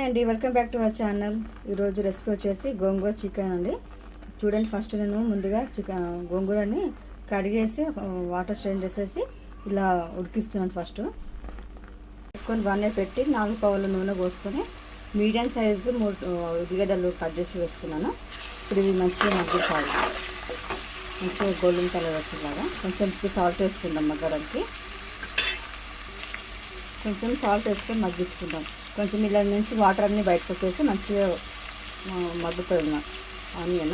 అండి, welcome back to our channel. ఈరోజు recipe వచ్చేసి గోంగూర చికెన్ అండి. చూడండి, ఫస్ట్ నేను ముందుగా గోంగూరని కడిగేసి వాటర్ స్ట్రెయిన్ చేసేసి ఇలా ఉడికిస్తున్నాను. ఫస్ట్ వేసుకొని బాగానే పెట్టి 4 పావుల నూనె పోసుకొని మీడియం సైజు 3 ఉల్లిగడ్డలు కట్ చేసి వేసుకున్నాను. ఇప్పుడు ఇవి మంచిగా మగ్గుతాయి, మంచిగా గోల్డెన్ కలర్ వచ్చేలాగా. కొంచెం సాల్ట్ వేసుకుందాం మగ్గడానికి. కొంచెం సాల్ట్ వేసుకొని మగ్గించుకుందాం. కొంచెం ఇలా నుంచి వాటర్ అన్నీ బయటకు వచ్చేసి మంచిగా మగ్గుతుంది ఆనియన్.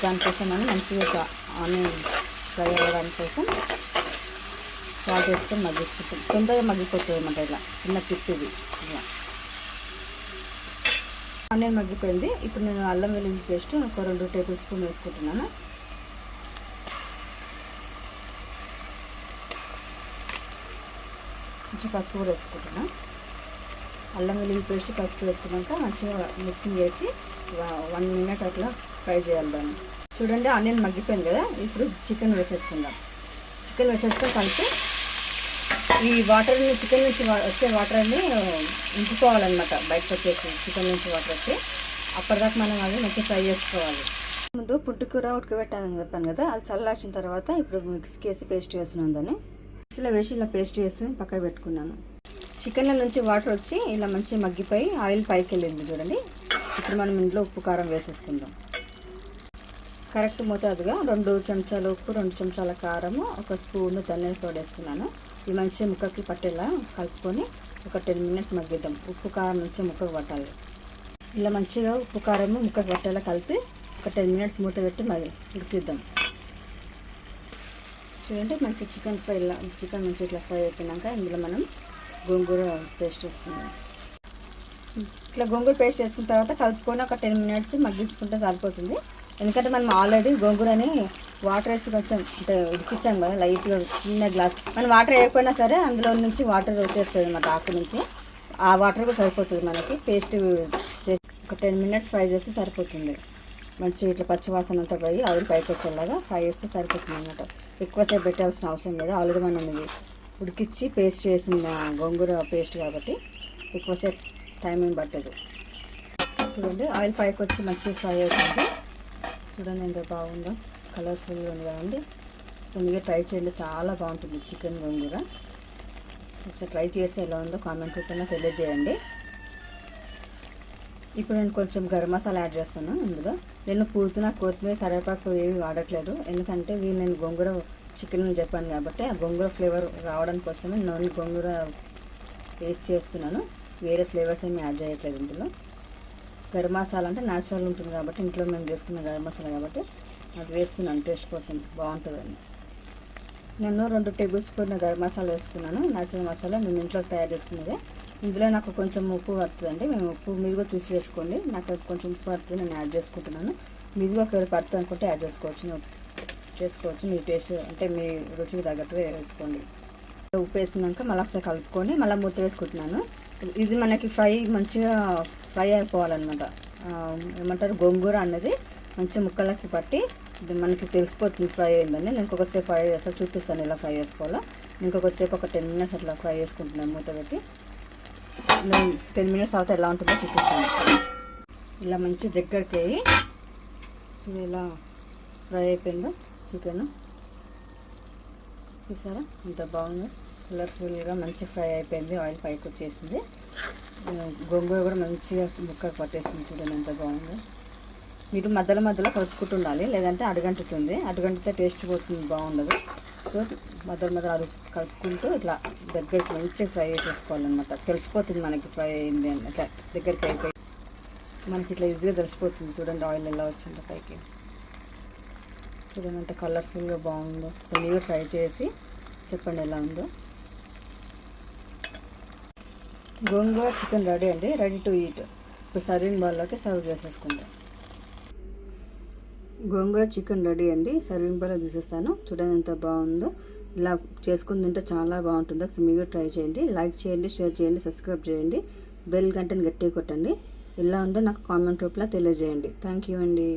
దానికోసం అని మంచిగా ఆనియన్ ఫ్రై అవ్వడానికి కోసం సాల్ట్ వేసుకొని మగ్గించుకుంటాం. తొందరగా మగ్గిపోతుంది అన్నమాట. ఇలా చిన్న తిప్పిది ఇలా ఆనియన్ మగ్గిపోయింది. ఇప్పుడు నేను అల్లం వెల్లుల్లి పేస్ట్ ఒక 2 టేబుల్ స్పూన్ వేసుకుంటున్నాను. కొంచెం పసుపు కూడా వేసుకుంటున్నాను. అల్లం వెల్లుల్లి పేస్ట్ ఫస్ట్ వేసుకున్నాక మంచిగా మిక్సింగ్ చేసి 1 మినిట్ అట్లా ఫ్రై చేయాలి దాన్ని. చూడండి, ఆనియన్ మగ్గిపోయింది కదా. ఇప్పుడు చికెన్ వేసేసుకుందాం. చికెన్ వేసేసుకొని కలిపి ఈ వాటర్ని, చికెన్ నుంచి వచ్చే వాటర్ని ఇంకిపోవాలన్నమాట. బయటకు వచ్చేసి చికెన్ నుంచి వాటర్ వచ్చి అప్పటిదాకా మనం అది మంచిగా ఫ్రై చేసుకోవాలి. ముందు పుట్టుకూర ఉడకబెట్టాలని చెప్పాను కదా, అది చల్లార్చిన తర్వాత ఇప్పుడు మిక్సీకి వేసి పేస్ట్ వేస్తున్నాను. దాన్ని మిక్సీలో వేసి ఇలా పేస్ట్ వేసి పక్కన పెట్టుకున్నాను. చికెన్ల నుంచి వాటర్ వచ్చి ఇలా మంచిగా మగ్గిపోయి ఆయిల్ పైకి వెళ్ళింది చూడండి. ఇప్పుడు మనం ఇంట్లో ఉప్పు కారం వేసేసుకుందాం. కరెక్ట్ మోతాదుగా 2 చెంచాల ఉప్పు, 2 చెంచాల కారము, 1 స్పూన్ ధనియాల పొడి వేసుకున్నాను. ఈ మంచిగా ముక్కకి పట్టేలా కలుపుకొని ఒక 10 మినిట్స్ మగ్గిద్దాం. ఉప్పు కారం మంచిగా ముక్కకు పట్టాలి. ఇలా మంచిగా ఉప్పు కారము ముక్కకు పట్టేలా కలిపి ఒక 10 మినిట్స్ మూత పెట్టి మరి ఉడికిద్దాం. చూడండి, మంచి చికెన్ మంచిగా ఇట్లా ఫ్రై అయిపోయినాక ఇందులో మనం గోంగూర పేస్ట్ వేసుకుందాం. ఇట్లా గోంగూర పేస్ట్ వేసుకున్న తర్వాత కలుపుకొని ఒక 10 మినిట్స్ మగ్గించుకుంటే సరిపోతుంది. ఎందుకంటే మనం ఆల్రెడీ గోంగూరని వాటర్ వేసి కొంచెం అంటే ఉడికించాం కదా లైట్గా, చిన్న గ్లాస్. మనం వాటర్ వేయకపోయినా సరే అందులో నుంచి వాటర్ వచ్చేస్తుంది అన్నమాట. ఆకు నుంచి ఆ వాటర్ కూడా సరిపోతుంది మనకి. పేస్ట్ ఒక 10 మినిట్స్ ఫ్రై చేస్తే సరిపోతుంది. మంచి ఇట్లా పచ్చివాసన అంతా పోయి ఆయిల్ పైకి వచ్చేలాగా ఫ్రై చేస్తే సరిపోతుంది అన్నమాట. ఎక్కువసేపు పెట్టాల్సిన అవసరం లేదు. ఆల్రెడీ మనం ఇది ఉడికిచ్చి పేస్ట్ చేసిన గోంగూర పేస్ట్ కాబట్టి ఎక్కువసేపు టైం ఏం పట్టదు. చూడండి, ఆయిల్ పైకి వచ్చి మంచిగా ఫ్రై అవుతుంది. చూడండి ఎంత బాగుందో, కలర్ఫుల్గా ఉంది కదండి. మీరు ట్రై చేయండి, చాలా బాగుంటుంది చికెన్ గోంగూర. ఒకసారి ట్రై చేసి ఎలా ఉందో కామెంట్ రూపంలో తెలియజేయండి. ఇప్పుడు నేను కొంచెం గరం మసాలా యాడ్ చేస్తాను. ఇందులో నేను పుదీనా, కొత్తిమీర, కరివేపాకు ఏవి వాడట్లేదు. ఎందుకంటే ఇవి నేను గోంగూర చికెన్ అని చెప్పాను కాబట్టి ఆ గోంగూర ఫ్లేవర్ రావడం కోసమే నేను గోంగూర వేస్ట్ చేస్తున్నాను. వేరే ఫ్లేవర్స్ ఏమి యాడ్ చేయట్లేదు ఇందులో. గరం మసాలా అంటే న్యాచురల్ ఉంటుంది కాబట్టి, ఇంట్లో మేము చేసుకున్న గరం మసాలా కాబట్టి అది వేస్తున్నాను టేస్ట్ కోసం, బాగుంటుందని. నేను 2 టేబుల్ స్పూన్ గరం మసాలా వేసుకున్నాను. న్యాచురల్ మసాలా మేము ఇంట్లో తయారు చేసుకున్నదే. ఇందులో నాకు కొంచెం ఉప్పు పడుతుందండి. మేము ఉప్పు మీదుగా చూసి వేసుకోండి. నాకు కొంచెం ఉప్పు పడుతుంది, నేను యాడ్ చేసుకుంటున్నాను. మీదుగా ఒకవేళ పడుతుంది అనుకుంటే యాడ్ చేసుకోవచ్చు. మీ టేస్ట్ అంటే మీ రుచికి తగ్గట్టుగా వేసుకోండి. ఉప్పు వేసినాక మళ్ళీ ఒకసారి కలుపుకొని మళ్ళీ మూత పెట్టుకుంటున్నాను. ఇది మనకి మంచిగా ఫ్రై అయిపోవాలన్నమాట. ఏమంటారు, గోంగూర అన్నది మంచిగా ముక్కలకి పట్టి మనకి తెలిసిపోతుంది ఫ్రై అయిందని. నేను ఇంకొకసేపు ఫ్రై చేస్తా, చూపిస్తాను ఎలా ఫ్రై చేసుకోవాలో. ఇంకొకసేపు ఒక 10 మినిట్స్ అట్లా ఫ్రై చేసుకుంటున్నాను మూత పెట్టి. నేను 10 మినిట్స్ తర్వాత ఎలా ఉంటుందో చూపిస్తాను. ఇలా మంచి దగ్గరికి అయ్యి ఇలా ఫ్రై అయిపోయిందో చికెన్. చూసారా ఎంత బాగుందో, కలర్ఫుల్గా మంచి ఫ్రై అయిపోయింది. ఆయిల్ పైకి వచ్చేసింది. గోంగూర కూడా మంచిగా ముక్కకు పట్టేసింది. చూడండి ఎంత బాగుందో. మీరు మధ్యలో కలుపుకుంటూ ఉండాలి, లేదంటే అడుగంటుతుంది. అడుగంటితే టేస్ట్ పోతుంది, బాగుండదు. సో మధ్యలో కలుపుకుంటూ ఇట్లా దగ్గరికి మంచిగా ఫ్రై చేసేసుకోవాలన్నమాట. తెలిసిపోతుంది మనకి ఫ్రై అయింది అని. అట్లా దగ్గరికి అయిపోయి మనకి ఇట్లా ఈజీగా తెలిసిపోతుంది. చూడండి ఆయిల్ ఎలా వచ్చిందో పైకి. చూడండి ఎంత కలర్ఫుల్గా బాగుందో. సో మీరు ఫ్రై చేసి చెప్పండి ఎలా ఉందో. గోంగూర చికెన్ రెడీ అండి, రెడీ టు ఈట్. ఇప్పుడు సర్వింగ్ బౌల్లోకి సర్వ్ చేసేసుకుంటాం. గోంగూర చికెన్ రెడీ అండి, సర్వింగ్ బౌల్లో తీసేస్తాను. చూడండి ఎంత బాగుందో. ఇలా చేసుకుని తింటే చాలా బాగుంటుంది. ఒకసారి మీరు ట్రై చేయండి. లైక్ చేయండి, షేర్ చేయండి, సబ్స్క్రైబ్ చేయండి. బెల్ గంటని గట్టిగా కొట్టండి. ఎలా ఉందో నాకు కామెంట్ రూపంలో తెలియజేయండి. థ్యాంక్ యూ అండి.